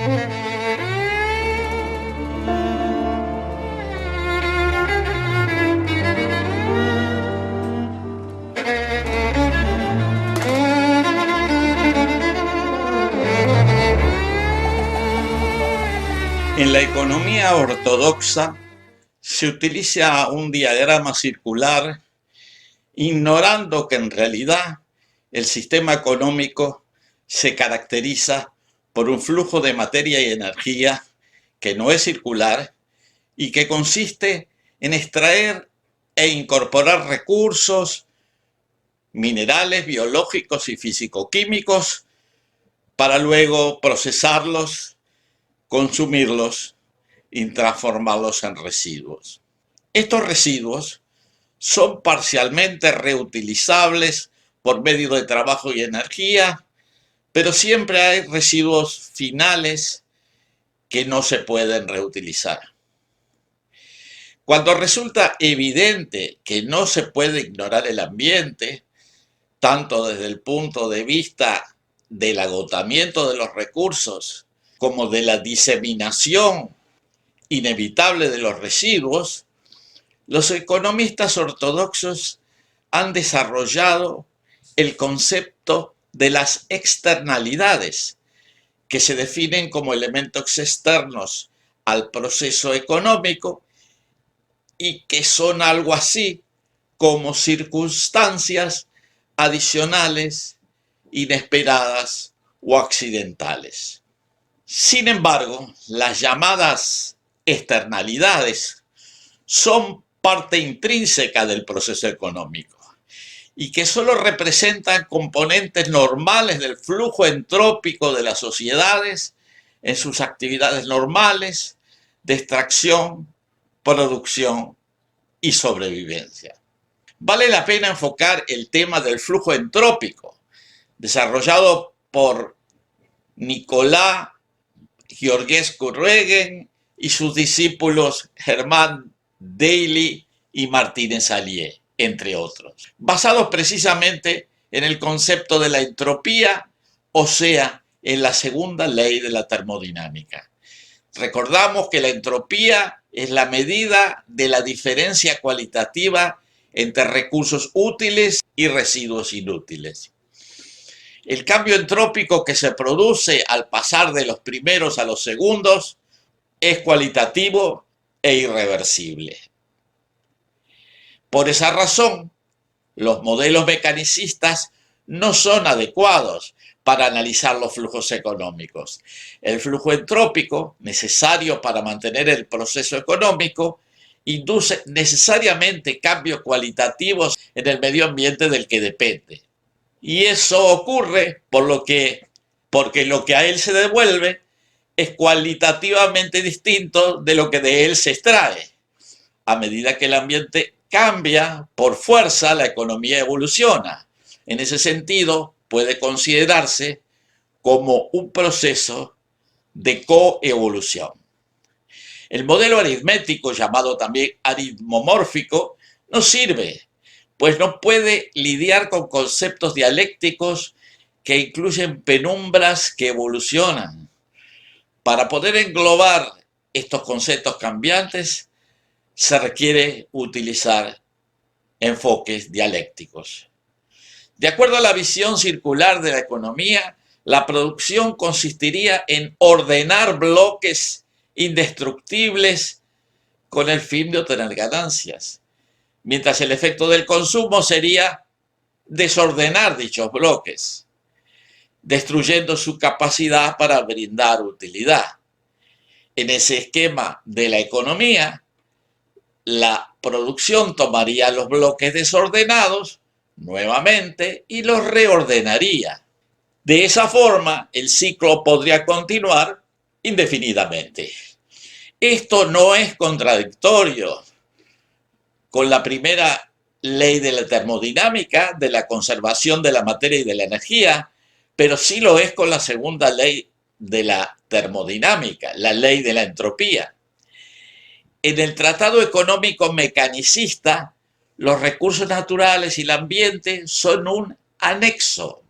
En la economía ortodoxa se utiliza un diagrama circular, ignorando que en realidad el sistema económico se caracteriza por un flujo de materia y energía que no es circular y que consiste en extraer e incorporar recursos minerales, biológicos y físico-químicos para luego procesarlos, consumirlos y transformarlos en residuos. Estos residuos son parcialmente reutilizables por medio de trabajo y energía, pero siempre hay residuos finales que no se pueden reutilizar. Cuando resulta evidente que no se puede ignorar el ambiente, tanto desde el punto de vista del agotamiento de los recursos como de la diseminación inevitable de los residuos, los economistas ortodoxos han desarrollado el concepto de las externalidades, que se definen como elementos externos al proceso económico y que son algo así como circunstancias adicionales, inesperadas o accidentales. Sin embargo, las llamadas externalidades son parte intrínseca del proceso económico y que solo representan componentes normales del flujo entrópico de las sociedades en sus actividades normales de extracción, producción y sobrevivencia. Vale la pena enfocar el tema del flujo entrópico, desarrollado por Nicolás Georgescu-Roegen y sus discípulos Germán Daly y Martínez Allier, entre otros, basados precisamente en el concepto de la entropía, o sea, en la segunda ley de la termodinámica. Recordamos que la entropía es la medida de la diferencia cualitativa entre recursos útiles y residuos inútiles. El cambio entrópico que se produce al pasar de los primeros a los segundos es cualitativo e irreversible. Por esa razón, los modelos mecanicistas no son adecuados para analizar los flujos económicos. El flujo entrópico, necesario para mantener el proceso económico, induce necesariamente cambios cualitativos en el medio ambiente del que depende. Y eso ocurre porque lo que a él se devuelve es cualitativamente distinto de lo que de él se extrae. A medida que el ambiente cambia, por fuerza la economía evoluciona. En ese sentido, puede considerarse como un proceso de coevolución. El modelo aritmético, llamado también aritmomórfico, no sirve, pues no puede lidiar con conceptos dialécticos que incluyen penumbras que evolucionan. Para poder englobar estos conceptos cambiantes, se requiere utilizar enfoques dialécticos. De acuerdo a la visión circular de la economía, la producción consistiría en ordenar bloques indestructibles con el fin de obtener ganancias, mientras el efecto del consumo sería desordenar dichos bloques, destruyendo su capacidad para brindar utilidad. En ese esquema de la economía, la producción tomaría los bloques desordenados nuevamente y los reordenaría. De esa forma, el ciclo podría continuar indefinidamente. Esto no es contradictorio con la primera ley de la termodinámica, de la conservación de la materia y de la energía, pero sí lo es con la segunda ley de la termodinámica, la ley de la entropía. En el Tratado Económico Mecanicista, los recursos naturales y el ambiente son un anexo.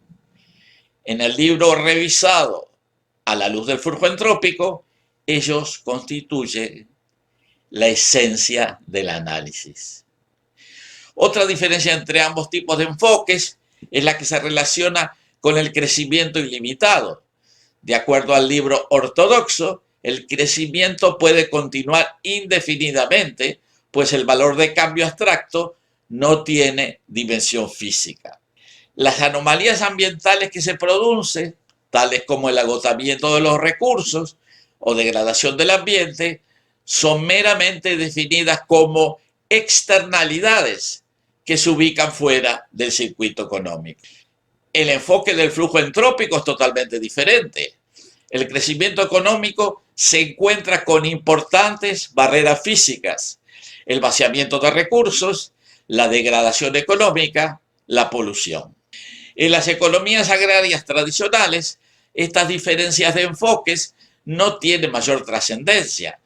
En el libro revisado a la luz del flujo entrópico, ellos constituyen la esencia del análisis. Otra diferencia entre ambos tipos de enfoques es la que se relaciona con el crecimiento ilimitado. De acuerdo al libro ortodoxo, el crecimiento puede continuar indefinidamente, pues el valor de cambio abstracto no tiene dimensión física. Las anomalías ambientales que se producen, tales como el agotamiento de los recursos o degradación del ambiente, son meramente definidas como externalidades que se ubican fuera del circuito económico. El enfoque del flujo entrópico es totalmente diferente. El crecimiento económico se encuentra con importantes barreras físicas: el vaciamiento de recursos, la degradación económica, la polución. En las economías agrarias tradicionales, estas diferencias de enfoques no tienen mayor trascendencia,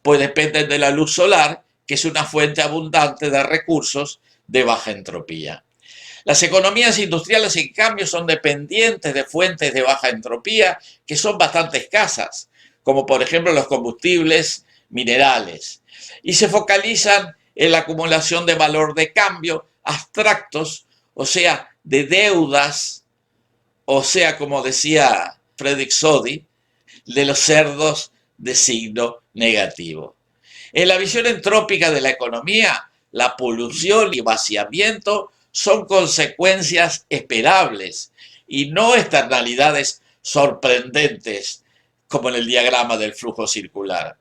pues dependen de la luz solar, que es una fuente abundante de recursos de baja entropía. Las economías industriales, en cambio, son dependientes de fuentes de baja entropía que son bastante escasas, como por ejemplo los combustibles minerales, y se focalizan en la acumulación de valor de cambio abstractos, o sea, de deudas, o sea, como decía Frederick Soddy, de los cerdos de signo negativo. En la visión entrópica de la economía, la polución y vaciamiento son consecuencias esperables y no externalidades sorprendentes, como en el diagrama del flujo circular.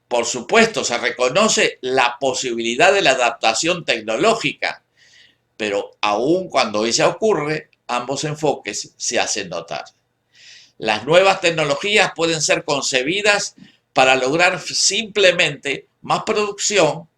Por supuesto, se reconoce la posibilidad de la adaptación tecnológica, pero aun cuando ella ocurre, ambos enfoques se hacen notar. Las nuevas tecnologías pueden ser concebidas para lograr simplemente más producción,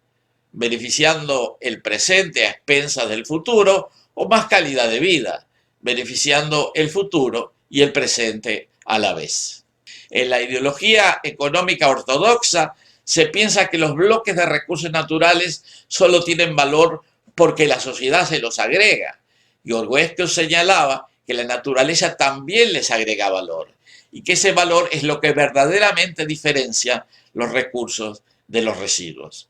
beneficiando el presente a expensas del futuro, o más calidad de vida, beneficiando el futuro y el presente a la vez. En la ideología económica ortodoxa se piensa que los bloques de recursos naturales solo tienen valor porque la sociedad se los agrega. Y Orwell señalaba que la naturaleza también les agrega valor y que ese valor es lo que verdaderamente diferencia los recursos de los residuos.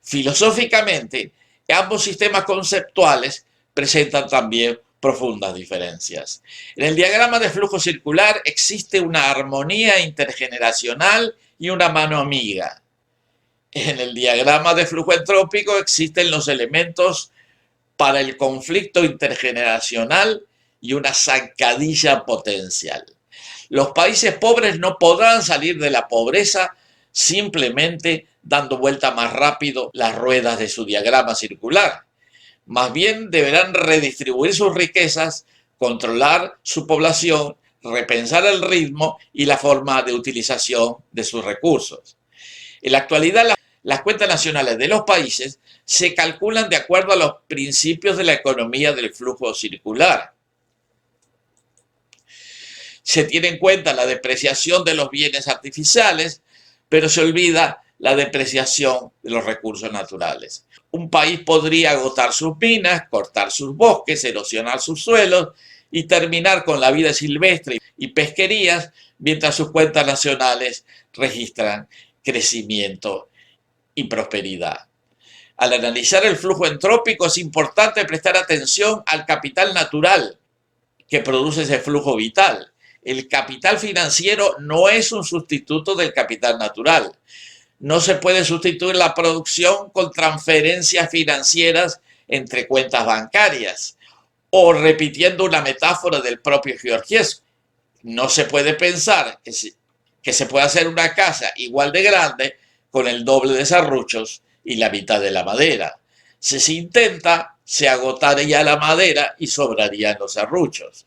Filosóficamente, ambos sistemas conceptuales presentan también profundas diferencias. En el diagrama de flujo circular existe una armonía intergeneracional y una mano amiga. En el diagrama de flujo entrópico existen los elementos para el conflicto intergeneracional y una zancadilla potencial. Los países pobres no podrán salir de la pobreza simplemente dando vuelta más rápido las ruedas de su diagrama circular. Más bien deberán redistribuir sus riquezas, controlar su población, repensar el ritmo y la forma de utilización de sus recursos. En la actualidad, las cuentas nacionales de los países se calculan de acuerdo a los principios de la economía del flujo circular. Se tiene en cuenta la depreciación de los bienes artificiales, pero se olvida la depreciación de los recursos naturales. Un país podría agotar sus minas, cortar sus bosques, erosionar sus suelos y terminar con la vida silvestre y pesquerías, mientras sus cuentas nacionales registran crecimiento y prosperidad. Al analizar el flujo entrópico es importante prestar atención al capital natural que produce ese flujo vital. El capital financiero no es un sustituto del capital natural. No se puede sustituir la producción con transferencias financieras entre cuentas bancarias, o repitiendo una metáfora del propio Georgievski. No se puede pensar que se puede hacer una casa igual de grande con el doble de serruchos y la mitad de la madera. Si se intenta, se agotaría la madera y sobrarían los serruchos.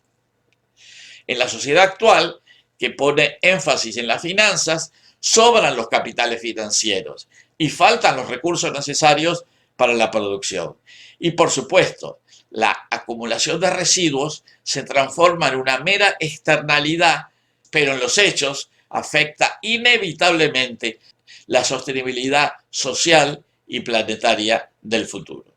En la sociedad actual, que pone énfasis en las finanzas, sobran los capitales financieros y faltan los recursos necesarios para la producción. Y por supuesto, la acumulación de residuos se transforma en una mera externalidad, pero en los hechos afecta inevitablemente la sostenibilidad social y planetaria del futuro.